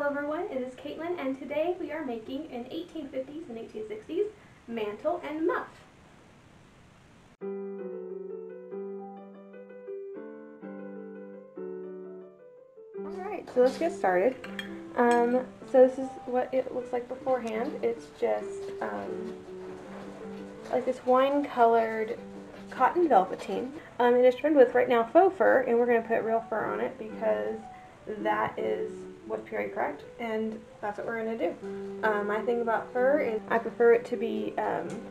Hello everyone, it is Caitlin, and today we are making an 1850s and 1860s mantle and muff. Alright, so let's get started. So this is what it looks like beforehand. It's just like this wine-colored cotton velveteen. It is trimmed with right now faux fur, and we're going to put real fur on it because that is what's purely correct, and that's what we're going to do. My thing about fur is I prefer it to be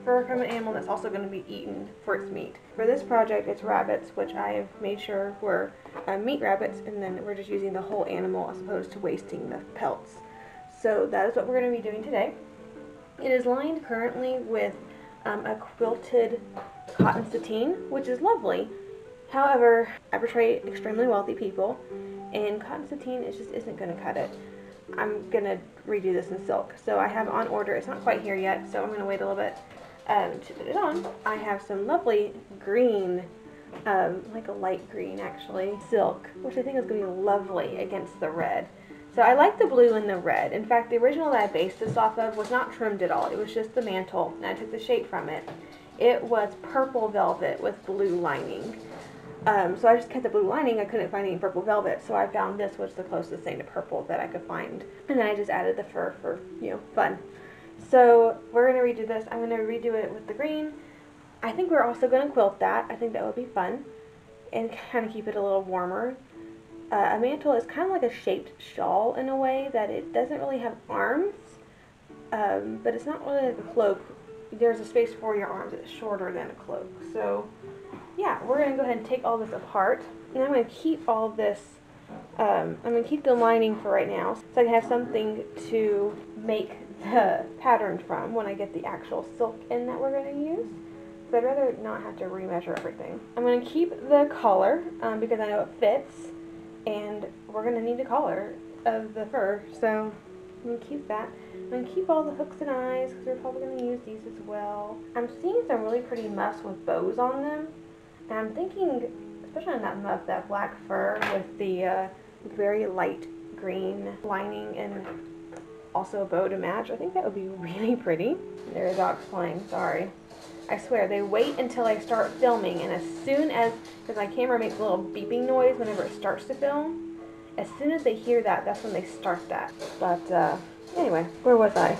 fur from an animal that's also going to be eaten for its meat. For this project, it's rabbits, which I've made sure were meat rabbits, and then we're just using the whole animal as opposed to wasting the pelts. So that is what we're going to be doing today. It is lined currently with a quilted cotton sateen, which is lovely. However, I portray extremely wealthy people, and cotton sateen just isn't going to cut it. I'm going to redo this in silk. So I have on order, it's not quite here yet, so I'm going to wait a little bit to put it on. I have some lovely green, like a light green actually, silk, which I think is going to be lovely against the red. So I like the blue and the red. In fact, the original that I based this off of was not trimmed at all. It was just the mantle, and I took the shape from it. It was purple velvet with blue lining. So I just kept the blue lining. I couldn't find any purple velvet, so I found this was the closest thing to purple that I could find. And then I just added the fur for, fun. So we're going to redo this. I'm going to redo it with the green. I think we're also going to quilt that. I think that would be fun and kind of keep it a little warmer. A mantle is kind of like a shaped shawl in a way that it doesn't really have arms, but it's not really like a cloak. There's a space for your arms. It's shorter than a cloak. So yeah, we're going to go ahead and take all this apart, and I'm going to keep all this, I'm going to keep the lining for right now, so I can have something to make the pattern from when I get the actual silk in that we're going to use. So I'd rather not have to remeasure everything. I'm going to keep the collar, because I know it fits, and we're going to need a collar of the fur, so I'm going to keep that. I'm going to keep all the hooks and eyes, because we're probably going to use these as well. I'm seeing some really pretty muffs with bows on them. And I'm thinking, especially on that muff, that black fur with the very light green lining and also a bow to match, I think that would be really pretty. There are dogs playing, sorry. I swear, they wait until I start filming, and as soon as, because my camera makes a little beeping noise whenever it starts to film, as soon as they hear that, that's when they start that. But anyway, where was I?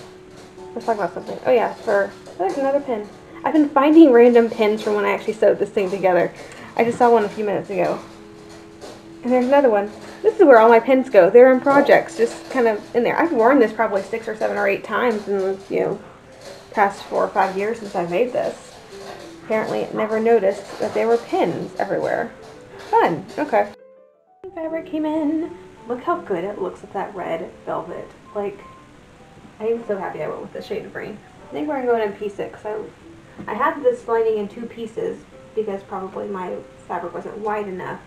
Let's talk about something. Oh yeah, fur. Oh, there's another pin. I've been finding random pins from when I actually sewed this thing together. I just saw one a few minutes ago. And there's another one. This is where all my pins go. They're in projects, just kind of in there. I've worn this probably 6 or 7 or 8 times in the, past 4 or 5 years since I made this. Apparently I never noticed that there were pins everywhere. Fun. Okay. Fabric came in. Look how good it looks with that red velvet. Like, I am so happy I went with the shade of green. I think we're going to go ahead and piece it, because I had this lining in 2 pieces because probably my fabric wasn't wide enough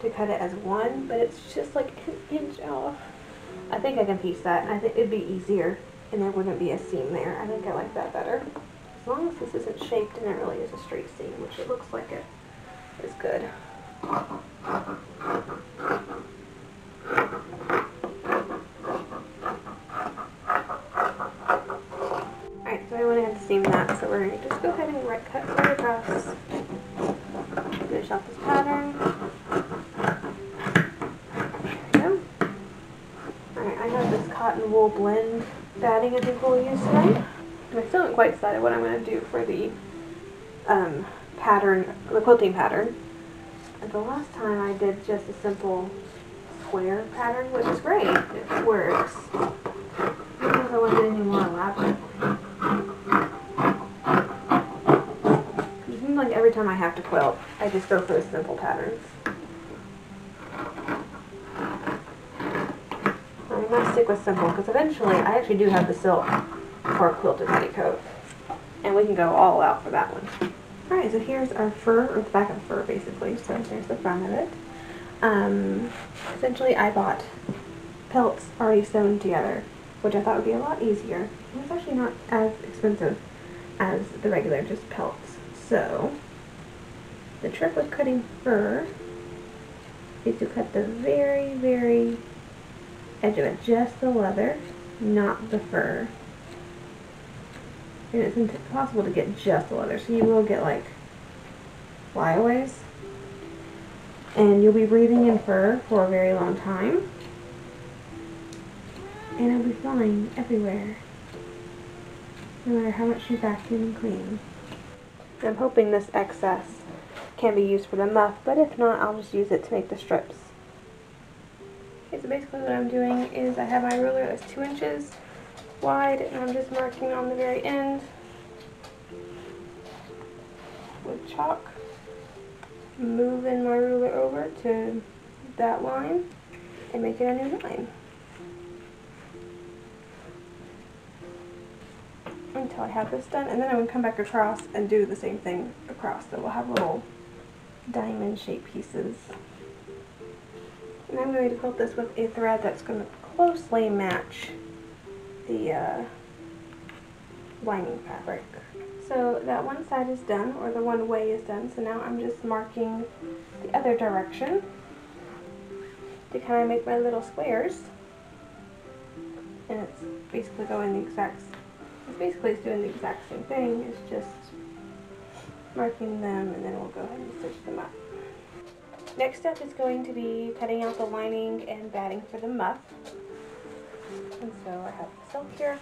to cut it as one, but it's just like an inch off. I think I can piece that, and I think it'd be easier, and there wouldn't be a seam there. I think I like that better. As long as this isn't shaped and it really is a straight seam, which it looks like it is good. Seam that, so we're going to just go ahead and right cut right across, finish off this pattern. There we go. Alright, I have this cotton wool blend batting I think we'll use today. And I still haven't quite decided what I'm going to do for the pattern, the quilting pattern. And the last time I did just a simple square pattern, which is great, it works. I don't know if I want to do anything more elaborate. Like every time I have to quilt, I just go for the simple patterns. I'm going to stick with simple because eventually I actually do have the silk for a quilted petticoat, and we can go all out for that one. Alright, so here's our fur, or the back of the fur basically, so here's the front of it. Essentially I bought pelts already sewn together, which I thought would be a lot easier. And it's actually not as expensive as the regular just pelts. So, the trick with cutting fur is to cut the very, very edge of it, just the leather, not the fur. And it's impossible to get just the leather, so you will get like flyaways. And you'll be breathing in fur for a very long time. And it'll be flying everywhere, no matter how much you vacuum and clean. I'm hoping this excess can be used for the muff, but if not, I'll just use it to make the strips. Okay, so basically what I'm doing is I have my ruler that's 2 inches wide, and I'm just marking on the very end with chalk, moving my ruler over to that line and making a new line until I have this done, and then I'm going to come back across and do the same thing across. So we'll have little diamond shaped pieces. And I'm going to quilt this with a thread that's going to closely match the lining fabric. So that one side is done, or the one way is done, so now I'm just marking the other direction to kind of make my little squares. And it's basically doing the exact same thing. It's just marking them, and then we'll go ahead and stitch them up. Next step is going to be cutting out the lining and batting for the muff. And so I have the silk here.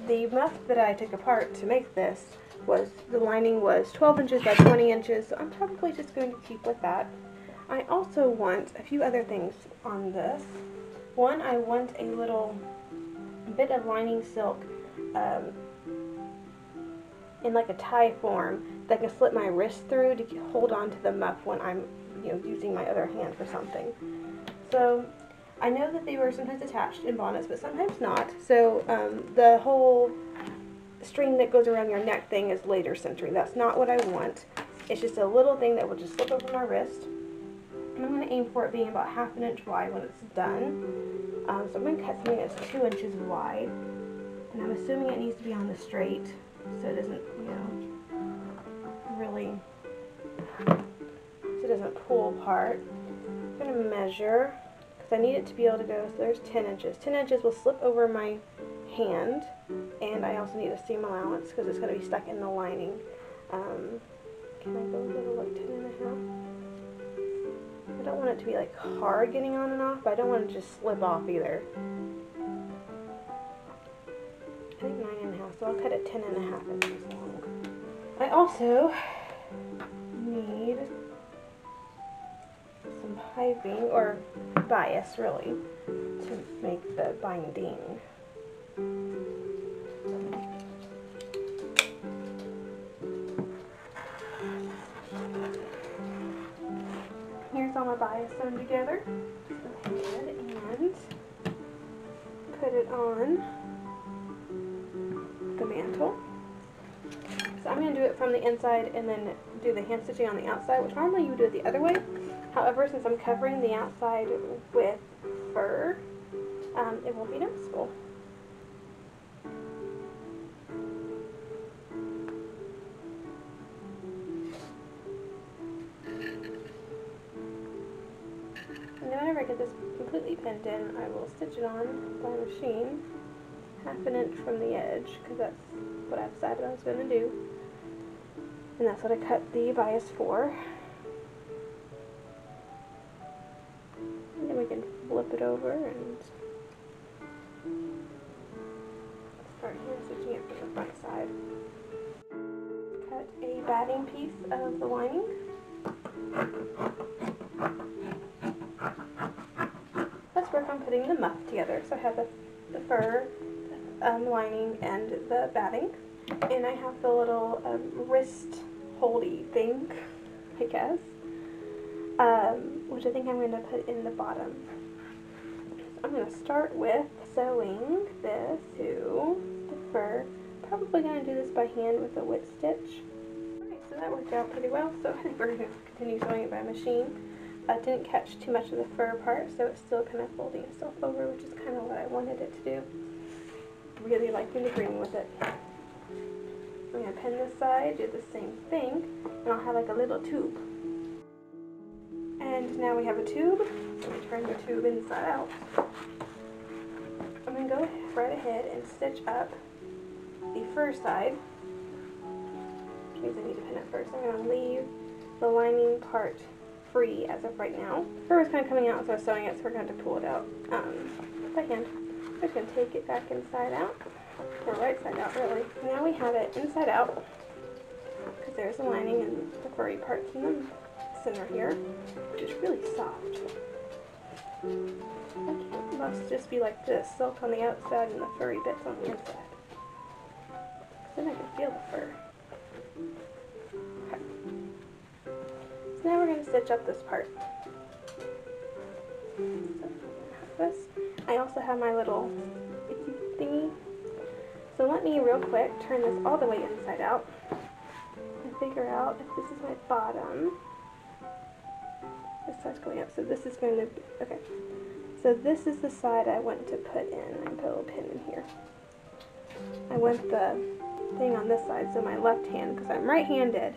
The muff that I took apart to make this the lining was 12 inches by 20 inches, so I'm probably just going to keep with that. I also want a few other things on this. One, I want a little bit of lining silk in like a tie form that I can slip my wrist through to hold on to the muff when I'm using my other hand for something. So I know that they were sometimes attached in bonnets, but sometimes not. So the whole string that goes around your neck thing is later century. That's not what I want. It's just a little thing that will just slip over my wrist. And I'm going to aim for it being about 1/2 inch wide when it's done. So I'm going to cut something that's 2 inches wide. And I'm assuming it needs to be on the straight, so it doesn't, really, so it doesn't pull apart. I'm going to measure, because I need it to be able to go, so there's 10 inches. 10 inches will slip over my hand, and I also need a seam allowance because it's going to be stuck in the lining. Can I go a little like 10.5? I don't want it to be like hard getting on and off, but I don't want it to just slip off either. I think 9.5, so I'll cut it 10.5 inches long. I also need some piping, or bias really, to make the binding. Here's all my bias sewn together. Go ahead and put it on the mantle. So I'm going to do it from the inside and then do the hand stitching on the outside, which normally you would do it the other way. However, since I'm covering the outside with fur, it won't be noticeable. And then whenever I get this completely pinned in, I will stitch it on by machine 1/2 inch from the edge, because that's what I decided I was going to do. And that's what I cut the bias for. And then we can flip it over and start hand stitching it from the front side. Cut a batting piece of the lining. Let's work on putting the muff together. So I have the fur, lining, and the batting. And I have the little wrist holdy thing, I guess, which I think I'm going to put in the bottom. So I'm going to start with sewing this to the fur. Probably going to do this by hand with a whip stitch. Alright, so that worked out pretty well, so I think we're going to continue sewing it by machine. I didn't catch too much of the fur part, so it's still kind of folding itself over, which is kind of what I wanted it to do. Really liking the green with it. I'm going to pin this side, do the same thing, and I'll have like a little tube. And now we have a tube. So we turn the tube inside out. I'm going to go right ahead and stitch up the fur side. In case I need to pin it first, I'm going to leave the lining part free as of right now. The fur is kind of coming out as I was sewing it, so we're going to have to pull it out by hand. I'm just going to take it back inside out, or right side out really. Now we have it inside out, because there's the lining and the furry parts in the center here, which is really soft. It must just be like this, silk on the outside and the furry bits on the inside. Then I can feel the fur. Okay. So now we're going to stitch up this part. So this. I also have my little icky thingy. So let me real quick turn this all the way inside out and figure out if this is my bottom. This side's going up, so this is going to be, okay. So this is the side I want to put in. I can put a little pin in here. I want the thing on this side, so my left hand, because I'm right-handed.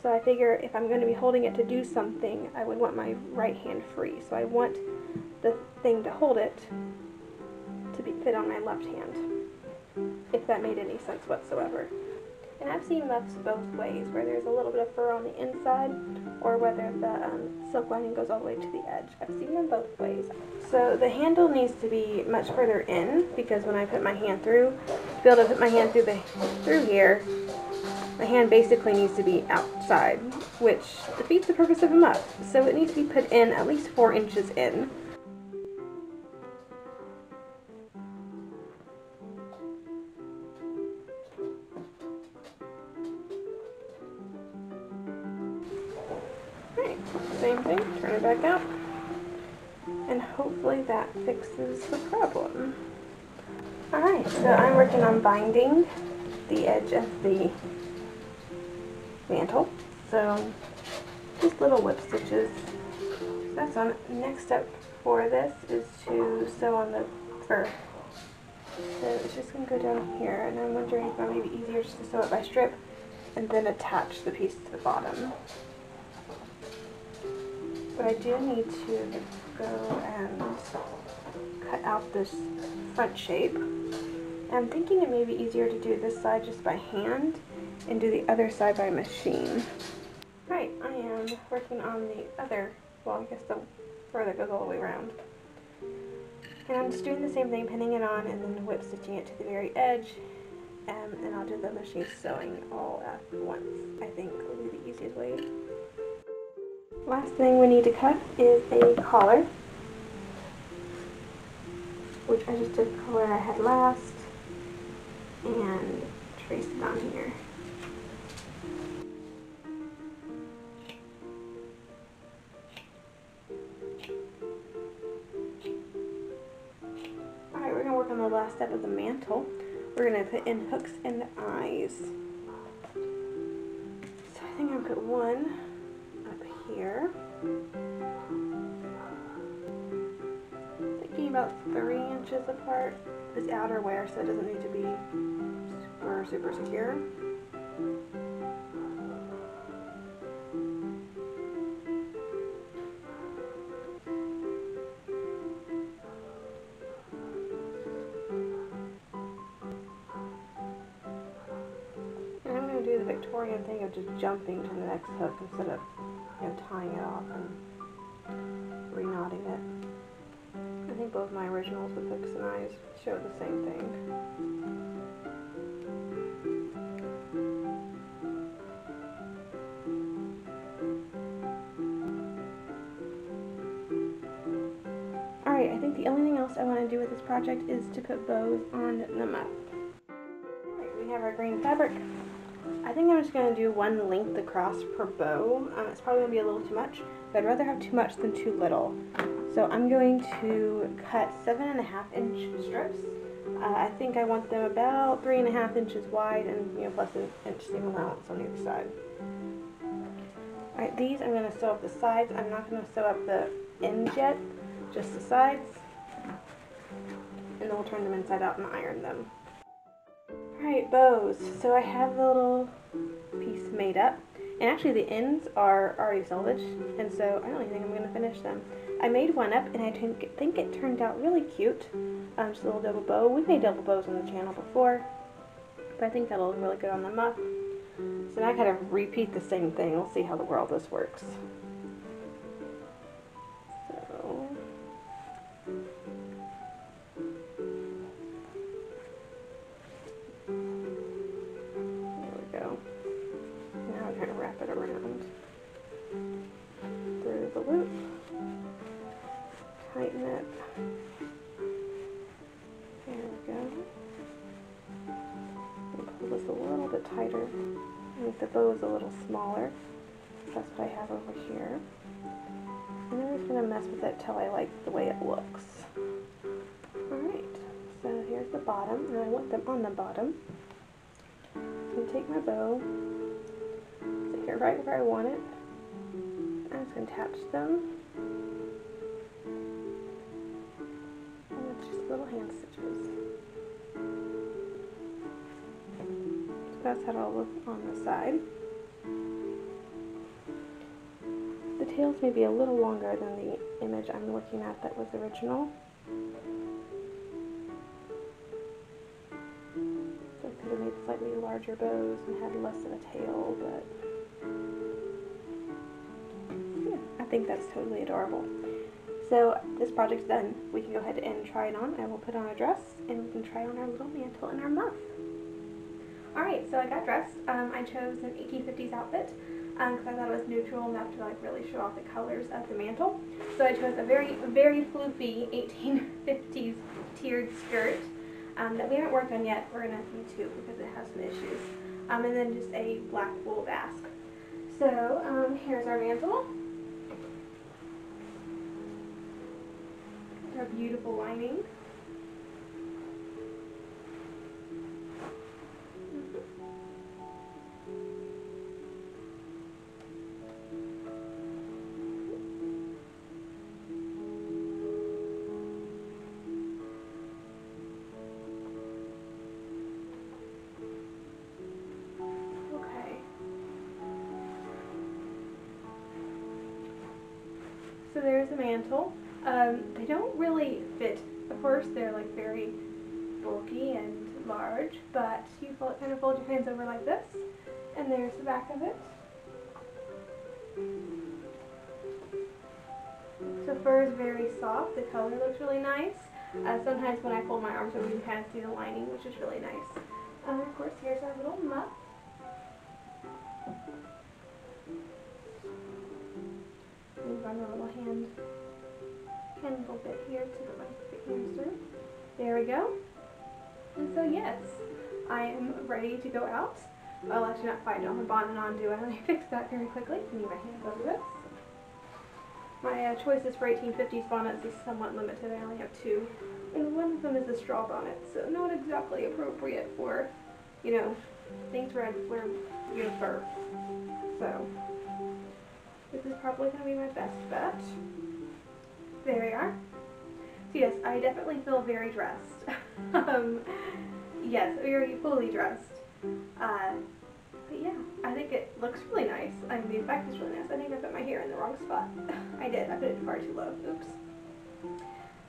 So I figure if I'm going to be holding it to do something, I would want my right hand free. So I want the thing to hold it to fit on my left hand, if that made any sense whatsoever. And I've seen muffs both ways, where there's a little bit of fur on the inside, or whether the silk lining goes all the way to the edge. I've seen them both ways. So the handle needs to be much further in, because when I put my hand through, to be able to put my hand through here, my hand basically needs to be outside, which defeats the purpose of a muff. So it needs to be put in at least 4 inches in. Same thing, turn it back out, and hopefully that fixes the problem. Alright, so I'm working on binding the edge of the mantle. So just little whip stitches. That's on. Next step for this is to sew on the fur. So it's just going to go down here, and I'm wondering if it might be easier just to sew it by strip and then attach the piece to the bottom. But I do need to go and cut out this front shape. I'm thinking it may be easier to do this side just by hand and do the other side by machine. Right, I am working on the other, well, I guess the fur that goes all the way around. And I'm just doing the same thing, pinning it on and then whip stitching it to the very edge. And I'll do the machine sewing all at once. I think will be the easiest way. Last thing we need to cut is a collar, which I just took the color I had last and traced it on here. Alright, we're going to work on the last step of the mantle. We're going to put in hooks and eyes. So I think I'm going to put one here. Thinking about 3 inches apart. This outer wear, so it doesn't need to be super secure. And I'm going to do the Victorian thing of just jumping to the next hook instead of tying it off and re-knotting it. I think both my originals with hooks and eyes show the same thing. Alright, I think the only thing else I want to do with this project is to put bows on the muff. Alright, we have our green fabric. I think I'm just going to do one length across per bow. It's probably going to be a little too much, but I'd rather have too much than too little. So I'm going to cut 7.5-inch strips. I think I want them about 3.5 inches wide and plus an inch seam allowance on either side. Alright, these I'm going to sew up the sides. I'm not going to sew up the ends yet, just the sides. And then we'll turn them inside out and iron them. Alright, bows. So I have the little piece made up, And actually the ends are already salvaged, and so I don't even think I'm going to finish them. I made one up, and I think it turned out really cute. Just a little double bow. We've made double bows on the channel before, but I think that'll look really good on the muff. So now I kind of repeat the same thing. We'll see how well this works. So, there we go. Now I'm going to wrap it around through the loop. Tighten it. There we go. And pull this a little bit tighter. Make the bow is a little smaller. That's what I have over here. And then I'm just going to mess with it till I like the way it looks. Alright, so here's the bottom, and I want them on the bottom. I'm going to take my bow, stick it right where I want it. I'm just going to attach them. And it's just little hand stitches. That's how it'll look on the side. The tails may be a little longer than the image I'm looking at that was original. So I could have made slightly larger bows and had less of a tail, but yeah, I think that's totally adorable. So this project's done. We can go ahead and try it on. I will put on a dress, and we can try on our little mantle and our muff. Alright, so I got dressed. I chose an 1850s outfit because I thought it was neutral enough to like really show off the colors of the mantle. So I chose a very, very floofy 1850s tiered skirt that we haven't worked on yet. We're going to need to because it has some issues. And then just a black wool basque. So here's our mantle. Our beautiful lining. So there's the mantle. They don't really fit. Of course, they're like very bulky and large, but you kind of fold your hands over like this, and there's the back of it. So fur is very soft. The color looks really nice. Sometimes when I fold my arms over, you can kind of see the lining, which is really nice. Of course, here's our little muff. Run a little hand little bit here to the left of the hamster. There we go. And so yes, I am ready to go out. I'll actually not quite on the bonnet on, do I? Let me fix that very quickly. Move my hands over this. My choices for 1850s bonnets is somewhat limited. I only have two, and one of them is a straw bonnet, so not exactly appropriate for, you know, things where I'd wear fur. So this is probably going to be my best bet. There we are. So yes, I definitely feel very dressed. Yes, very fully dressed. But yeah, I think it looks really nice. I mean, the effect is really nice. I think I put my hair in the wrong spot. I did. I put it far too low. Oops.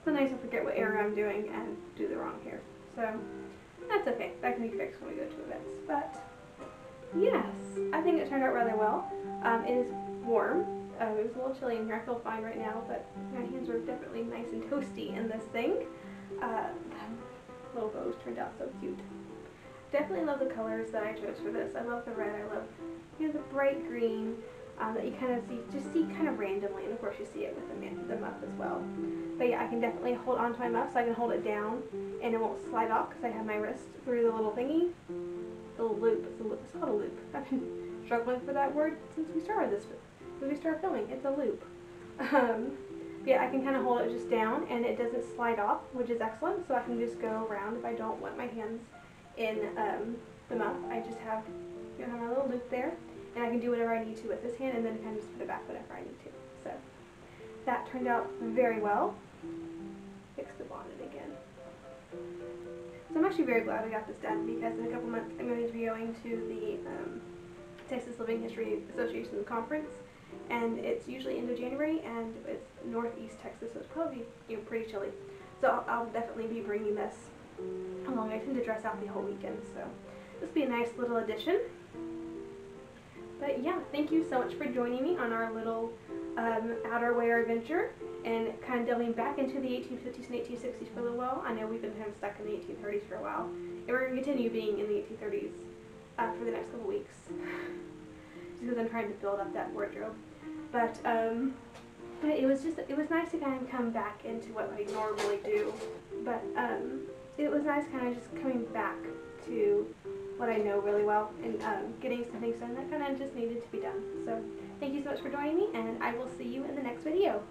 Sometimes I forget what area I'm doing and do the wrong hair. So that's okay. That can be fixed when we go to events. But yes, I think it turned out rather well. It is warm. It was a little chilly in here. I feel fine right now, but my hands are definitely nice and toasty in this thing. Little bows turned out so cute. Definitely love the colors that I chose for this. I love the red. I love, you know, the bright green that you kind of see kind of randomly, and of course you see it with the muff as well. But yeah, I can definitely hold on to my muff, so I can hold it down and it won't slide off because I have my wrist through the little thingy, the little loop. It's called a loop. I've been struggling for that word since we started this. When we start filming, it's a loop. Yeah, I can kind of hold it just down and it doesn't slide off, which is excellent. So I can just go around if I don't want my hands in the muff. I just have, you know, my little loop there, and I can do whatever I need to with this hand, and then kind of just put it back whenever I need to. So that turned out very well. Fix the bonnet again. So I'm actually very glad I got this done because in a couple months I'm going to be going to the Texas Living History Association conference, and it's usually end of January, and it's northeast Texas, so it's probably pretty chilly. So I'll definitely be bringing this along. I tend to dress out the whole weekend, so this will be a nice little addition. But yeah, thank you so much for joining me on our little outerwear adventure and kind of delving back into the 1850s and 1860s for a little while. I know we've been kind of stuck in the 1830s for a while, and we're going to continue being in the 1830s for the next couple weeks, just because I'm trying to build up that wardrobe. But it was nice to kind of come back into what I normally do. But it was nice kind of just coming back to what I know really well and getting some things done that kind of just needed to be done. So thank you so much for joining me, and I will see you in the next video.